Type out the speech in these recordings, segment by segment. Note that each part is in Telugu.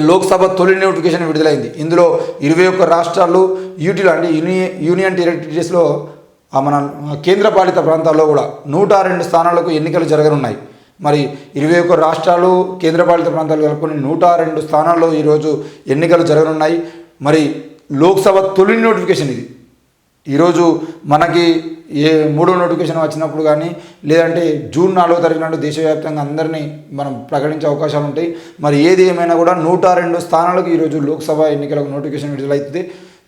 లోక్సభ తొలి నోటిఫికేషన్ విడుదలైంది. ఇందులో 21 రాష్ట్రాలు యూటీలు అంటే యూనియన్ టెరిటరీస్లో మన కేంద్రపాలిత ప్రాంతాల్లో కూడా 102 స్థానాలకు ఎన్నికలు జరగనున్నాయి. మరి 21 రాష్ట్రాలు కేంద్రపాలిత ప్రాంతాలు కలుపుకొని 102 స్థానాల్లో ఈరోజు ఎన్నికలు జరగనున్నాయి. మరి లోక్సభ తొలి నోటిఫికేషన్ ఇది. ఈరోజు మనకి మూడో నోటిఫికేషన్ వచ్చినప్పుడు కానీ లేదంటే జూన్ 4వ తారీఖు నాడు దేశవ్యాప్తంగా అందరినీ మనం ప్రకటించే అవకాశాలు ఉంటాయి. మరి ఏది ఏమైనా కూడా 102 స్థానాలకు ఈరోజు లోక్సభ ఎన్నికలకు నోటిఫికేషన్ విడుదలవుతుంది.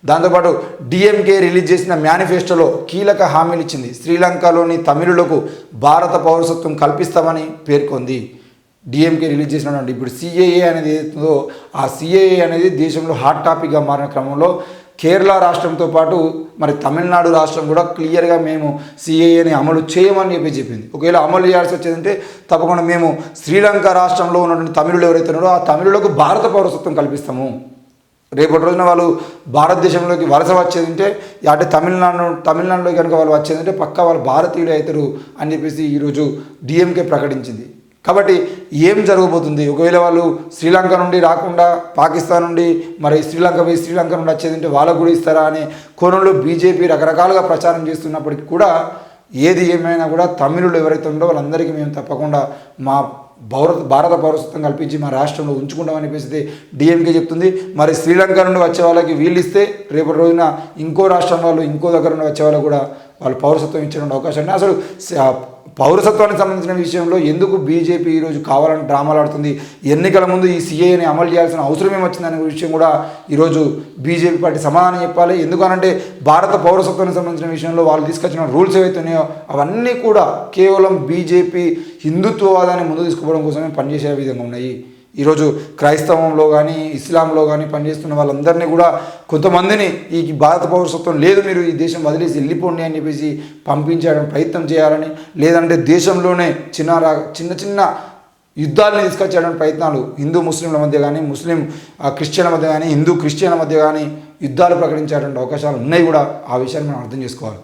దాంతోపాటు డిఎంకే రిలీజ్ చేసిన మేనిఫెస్టోలో కీలక హామీలు ఇచ్చింది. శ్రీలంకలోని తమిళులకు భారత పౌరసత్వం కల్పిస్తామని పేర్కొంది. డిఎంకే రిలీజ్ చేసినటువంటి ఇప్పుడు సిఏఏ అనేది ఏదో ఆ సిఏఏ అనేది దేశంలో హాట్ టాపిక్గా మారిన క్రమంలో కేరళ రాష్ట్రంతో పాటు మరి తమిళనాడు రాష్ట్రం కూడా క్లియర్గా మేము సిఏఏని అమలు చేయమని చెప్పింది. ఒకవేళ అమలు చేయాల్సి వచ్చేదంటే తప్పకుండా మేము శ్రీలంక రాష్ట్రంలో ఉన్నటువంటి తమిళులు ఎవరైతే ఉన్నారో ఆ తమిళులకు భారత పౌరసత్వం కల్పిస్తాము. రేపటి రోజున వాళ్ళు భారతదేశంలోకి వలస వచ్చేదంటే అంటే తమిళనాడులో కనుక వాళ్ళు వచ్చేదంటే పక్కా వాళ్ళు భారతీయులు అవుతారు అని చెప్పేసి ఈరోజు డిఎంకే ప్రకటించింది. కాబట్టి ఏం జరగబోతుంది? ఒకవేళ వాళ్ళు శ్రీలంక నుండి రాకుండా పాకిస్తాన్ నుండి మరి శ్రీలంక నుండి వచ్చేదంటే వాళ్ళకు కూడా ఇస్తారా అనే కోణంలో బీజేపీ రకరకాలుగా ప్రచారం చేస్తున్నప్పటికీ కూడా ఏది ఏమైనా కూడా తమిళులు ఎవరైతే ఉందో వాళ్ళందరికీ మేము తప్పకుండా మా భారత పౌరసత్వం కల్పించి మా రాష్ట్రంలో ఉంచుకుంటామని చెప్పేసి డిఎంకే చెప్తుంది. మరి శ్రీలంక నుండి వచ్చే వాళ్ళకి వీళ్ళు ఇస్తే రేపటి రోజున ఇంకో రాష్ట్రం వాళ్ళు ఇంకో దగ్గర నుండి వచ్చే వాళ్ళు కూడా వాళ్ళు పౌరసత్వం ఇచ్చే అవకాశం ఉంది. అసలు పౌరసత్వానికి సంబంధించిన విషయంలో ఎందుకు బీజేపీ ఈరోజు కావాలని డ్రామాలు ఆడుతుంది? ఎన్నికల ముందు ఈ సిఏని అమలు చేయాల్సిన అవసరం ఏమొచ్చిందనే విషయం కూడా ఈరోజు బీజేపీ పార్టీ సమాధానం చెప్పాలి. ఎందుకనంటే భారత పౌరసత్వానికి సంబంధించిన విషయంలో వాళ్ళు తీసుకొచ్చిన రూల్స్ ఏవైతే ఉన్నాయో అవన్నీ కూడా కేవలం బీజేపీ హిందుత్వవాదాన్ని ముందు తీసుకుపోవడం కోసమే పనిచేసే విధంగా ఉన్నాయి. ఈరోజు క్రైస్తవంలో కానీ ఇస్లాంలో కానీ పనిచేస్తున్న వాళ్ళందరినీ కూడా కొంతమందిని ఈ భారత పౌరసత్వం లేదు మీరు ఈ దేశం వదిలేసి వెళ్ళిపోండి అని చెప్పేసి పంపించడం ప్రయత్నం చేయాలని, లేదంటే దేశంలోనే చిన్న యుద్ధాలని తీసుకొచ్చేటువంటి ప్రయత్నాలు హిందూ ముస్లింల మధ్య కానీ ముస్లిం క్రిస్టియన్ల మధ్య కానీ హిందూ క్రిస్టియన్ల మధ్య కానీ యుద్ధాలు ప్రకటించేటువంటి అవకాశాలు ఉన్నాయి కూడా. ఆ విషయాన్ని మనం అర్థం చేసుకోవాలి.